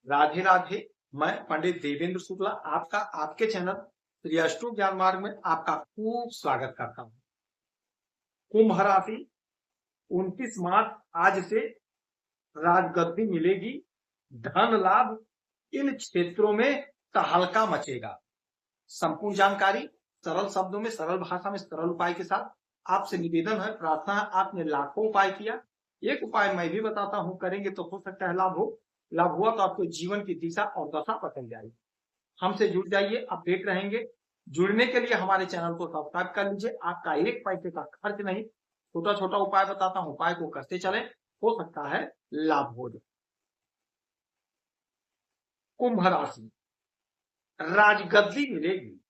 राधे राधे। मैं पंडित देवेंद्र शुक्ला आपका आपके चैनल श्री अष्टो ज्ञान मार्ग में आपका खूब स्वागत करता हूँ। कुंभ राशि 29 मार्च आज से राजगद्दी मिलेगी, धन लाभ, इन क्षेत्रों में तहलका मचेगा। संपूर्ण जानकारी सरल शब्दों में, सरल भाषा में, सरल उपाय के साथ आपसे निवेदन है, प्रार्थना है। आपने लाखों उपाय किया, एक उपाय मैं भी बताता हूं, करेंगे तो हो सकता है लाभ हो। लाभ हुआ तो आपके जीवन की दिशा और दशा बदल जाएगी। हमसे जुड़ जाइए, अपडेट रहेंगे। जुड़ने के लिए हमारे चैनल को सब्सक्राइब कर लीजिए। आपका एक पैसे का खर्च नहीं, छोटा छोटा उपाय बताता हूं, उपाय को करते चले, हो सकता है लाभ हो जाए। कुंभ राशि राजगद्दी मिलेगी।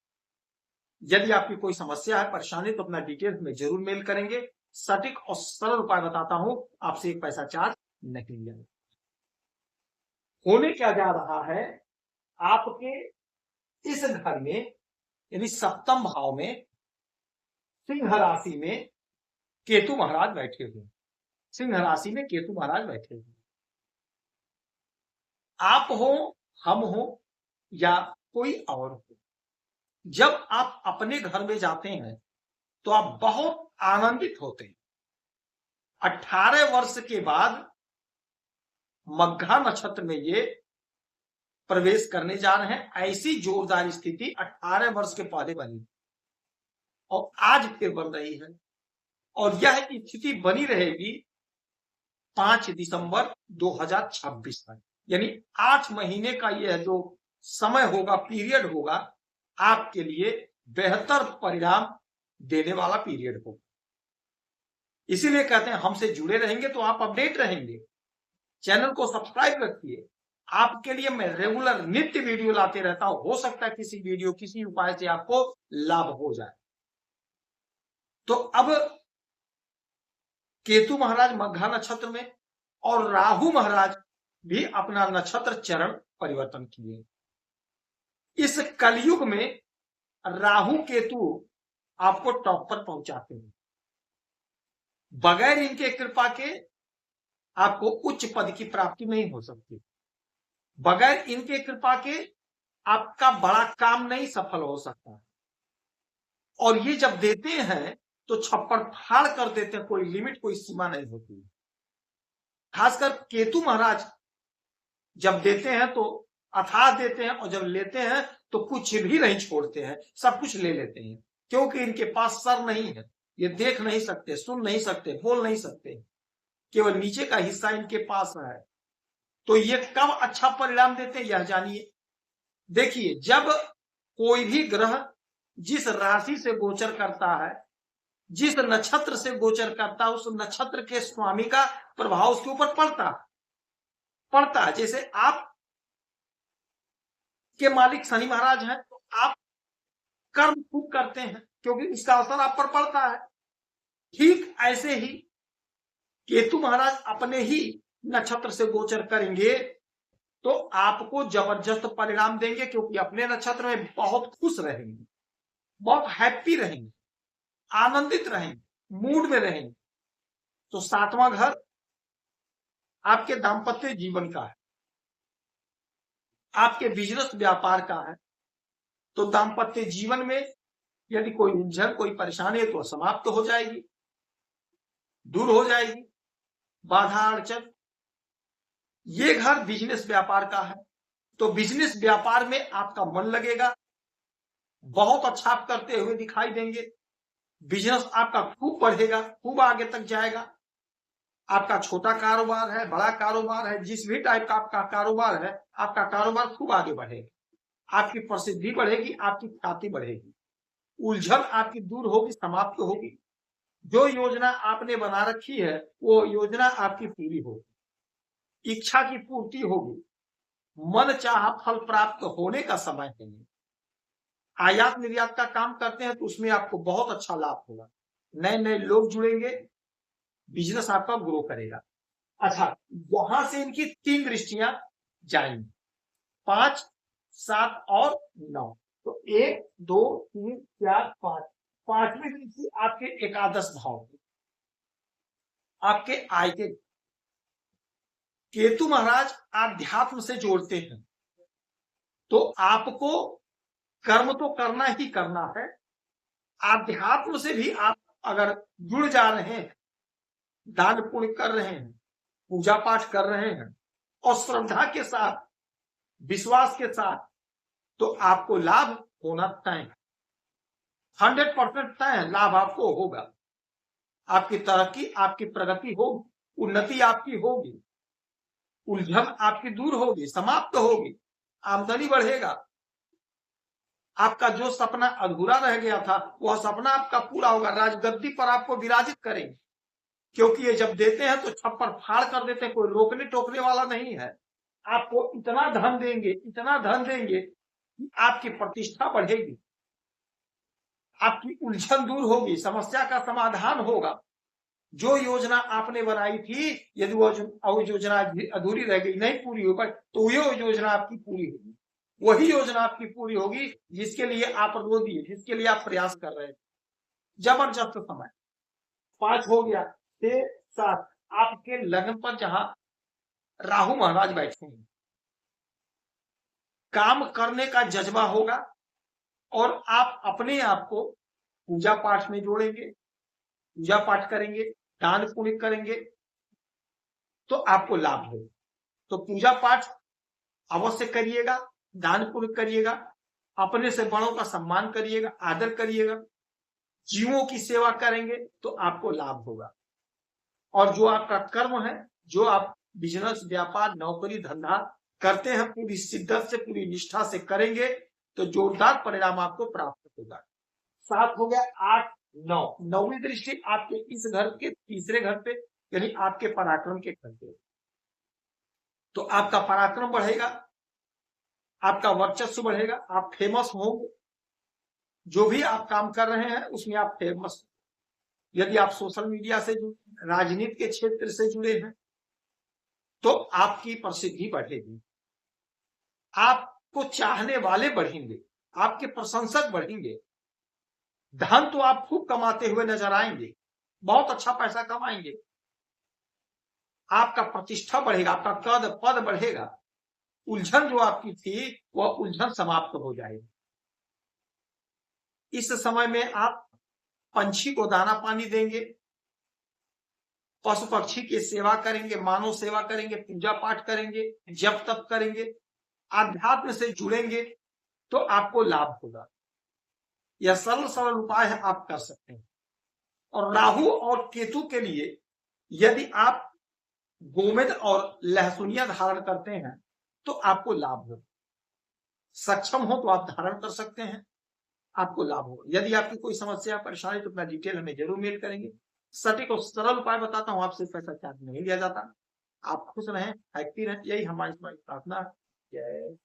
यदि आपकी कोई समस्या है, परेशानी, तो अपना डिटेल्स में जरूर मेल करेंगे। सटीक और सरल उपाय बताता हूं, आपसे एक पैसा चार्ज नहीं लिया। होने क्या जा रहा है, आपके इस घर में यानी सप्तम भाव में सिंह राशि में केतु महाराज बैठे हुए। सिंह राशि में केतु महाराज बैठे हुए। आप हो, हम हो या कोई और हो, जब आप अपने घर में जाते हैं तो आप बहुत आनंदित होते हैं। 18 वर्ष के बाद मघा नक्षत्र में ये प्रवेश करने जा रहे हैं। ऐसी जोरदार स्थिति 18 वर्ष के पहले बनी और आज फिर बन रही है, और यह स्थिति बनी रहेगी 5 दिसंबर 2026 तक। यानी 8 महीने का यह जो समय होगा, पीरियड होगा, आपके लिए बेहतर परिणाम देने वाला पीरियड होगा। इसीलिए कहते हैं हमसे जुड़े रहेंगे तो आप अपडेट रहेंगे। चैनल को सब्सक्राइब रखिए, आपके लिए मैं रेगुलर नित्य वीडियो लाते रहता हूं। हो सकता है किसी वीडियो, किसी उपाय से आपको लाभ हो जाए। तो अब केतु महाराज मघा नक्षत्र में और राहु महाराज भी अपना नक्षत्र चरण परिवर्तन किए। इस कलयुग में राहु केतु आपको टॉप पर पहुंचाते हैं। बगैर इनके कृपा के आपको उच्च पद की प्राप्ति नहीं हो सकती। बगैर इनके कृपा के आपका बड़ा काम नहीं सफल हो सकता। और ये जब देते हैं तो छप्पर फाड़ कर देते हैं, कोई लिमिट, कोई सीमा नहीं होती। खासकर केतु महाराज जब देते हैं तो अथाह देते हैं, और जब लेते हैं तो कुछ भी नहीं छोड़ते हैं, सब कुछ ले लेते हैं। क्योंकि इनके पास सर नहीं है, ये देख नहीं सकते, सुन नहीं सकते, बोल नहीं सकते, केवल नीचे का हिस्सा इनके पास है। तो ये कब अच्छा परिणाम देते हैं यह जानिए। देखिए, जब कोई भी ग्रह जिस राशि से गोचर करता है, जिस नक्षत्र से गोचर करता है, उस नक्षत्र के स्वामी का प्रभाव उसके ऊपर पड़ता है। जैसे आप के मालिक शनि महाराज हैं तो आप कर्म खूब करते हैं क्योंकि इसका असर आप पर पड़ता है। ठीक ऐसे ही केतु महाराज अपने ही नक्षत्र से गोचर करेंगे तो आपको जबरदस्त परिणाम देंगे, क्योंकि अपने नक्षत्र में बहुत खुश रहेंगे, बहुत हैप्पी रहेंगे, आनंदित रहेंगे, मूड में रहेंगे। तो 7वां घर आपके दाम्पत्य जीवन का है, आपके बिजनेस व्यापार का है। तो दाम्पत्य जीवन में यदि कोई उलझन, कोई परेशानी है तो समाप्त हो जाएगी, दूर हो जाएगी बाधा अड़चन। ये घर बिजनेस व्यापार का है, तो बिजनेस व्यापार में आपका मन लगेगा, बहुत अच्छा आप करते हुए दिखाई देंगे। बिजनेस आपका खूब बढ़ेगा, खूब आगे तक जाएगा। आपका छोटा कारोबार है, बड़ा कारोबार है, जिस भी टाइप का आपका कारोबार है, आपका कारोबार खूब आगे बढ़ेगा। आपकी प्रसिद्धि बढ़ेगी, आपकी ख्याति बढ़ेगी, उलझन आपकी दूर होगी, समाप्त होगी। जो योजना आपने बना रखी है वो योजना आपकी पूरी होगी, इच्छा की पूर्ति होगी, मन चाहा फल प्राप्त होने का समय है। आयात निर्यात का काम करते हैं तो उसमें आपको बहुत अच्छा लाभ होगा, नए नए लोग जुड़ेंगे, बिजनेस आपका ग्रो करेगा। अच्छा, यहां से इनकी 3 दृष्टियां जाएंगी, 5, 7 और 9। तो 1, 2, 3, 4, 5, 5वीं दृष्टि आपके एकादश भाव की, आपके आय केतु महाराज आध्यात्म से जोड़ते हैं, तो आपको कर्म तो करना ही करना है, आध्यात्म से भी आप अगर जुड़ जा रहे हैं, दान पुण्य कर रहे हैं, पूजा पाठ कर रहे हैं और श्रद्धा के साथ, विश्वास के साथ, तो आपको लाभ होना तय, 100% तय है, लाभ आपको होगा। आपकी तरक्की, आपकी प्रगति होगी, उन्नति आपकी होगी, उलझन आपकी दूर होगी, समाप्त होगी, आमदनी बढ़ेगा। आपका जो सपना अधूरा रह गया था वह सपना आपका पूरा होगा, राजगद्दी पर आपको विराजित करेंगे, क्योंकि ये जब देते हैं तो छप्पर फाड़ कर देते हैं, कोई रोकने टोकने वाला नहीं है। आपको इतना धन देंगे, इतना धन देंगे कि आपकी प्रतिष्ठा बढ़ेगी, आपकी उलझन दूर होगी, समस्या का समाधान होगा। जो योजना आपने बनाई थी, यदि वो योजना अधूरी रह गई, नहीं पूरी हो पाई, तो ये योजना आपकी पूरी होगी, वही योजना आपकी पूरी होगी जिसके लिए आप रो दिए, जिसके लिए आप प्रयास कर रहे थे। जबरदस्त समय। 5 हो गया, 6, 7 आपके लग्न पर जहां राहु महाराज बैठे हैं, काम करने का जज्बा होगा और आप अपने आप को पूजा पाठ में जोड़ेंगे, पूजा पाठ करेंगे, दान पुण्य करेंगे, तो आपको लाभ होगा। तो पूजा पाठ अवश्य करिएगा, दान पुण्य करिएगा, अपने से बड़ों का सम्मान करिएगा, आदर करिएगा, जीवों की सेवा करेंगे तो आपको लाभ होगा। और जो आपका कर्म है, जो आप बिजनेस, व्यापार, नौकरी, धंधा करते हैं, पूरी शिद्दत से, पूरी निष्ठा से करेंगे तो जोरदार परिणाम आपको प्राप्त होगा। 7 हो गया, 8, 9, 9वीं दृष्टि आपके इस घर के तीसरे घर पे, यानी आपके पराक्रम के घर पे, तो आपका पराक्रम बढ़ेगा, आपका वर्चस्व बढ़ेगा, आप फेमस होंगे, जो भी आप काम कर रहे हैं उसमें आप फेमस। यदि आप सोशल मीडिया से जुड़े, राजनीति के क्षेत्र से जुड़े हैं, तो आपकी प्रसिद्धि बढ़ेगी, आपको चाहने वाले बढ़ेंगे, आपके प्रशंसक बढ़ेंगे, धन तो आप खूब कमाते हुए नजर आएंगे, बहुत अच्छा पैसा कमाएंगे, आपका प्रतिष्ठा बढ़ेगा, आपका कद पद बढ़ेगा, उलझन जो आपकी थी वह उलझन समाप्त हो जाएगी। इस समय में आप पंछी को दाना पानी देंगे, पशु पक्षी की सेवा करेंगे, मानव सेवा करेंगे, पूजा पाठ करेंगे, जप तप करेंगे, आध्यात्म से जुड़ेंगे तो आपको लाभ होगा। यह सरल सरल उपाय है, आप कर सकते हैं। और राहु और केतु के लिए यदि आप गोमेद और लहसुनिया धारण करते हैं तो आपको लाभ होगा। सक्षम हो तो आप धारण कर सकते हैं, आपको लाभ होगा। यदि आपकी कोई समस्या परेशानी तो अपना डिटेल हमें जरूर मेल करेंगे। सटीक और सरल उपाय बताता हूं, आपसे पैसा चार्ज नहीं लिया जाता। आप खुश रहें, हैप्पी रहें, यही हमारी प्रार्थना है। जय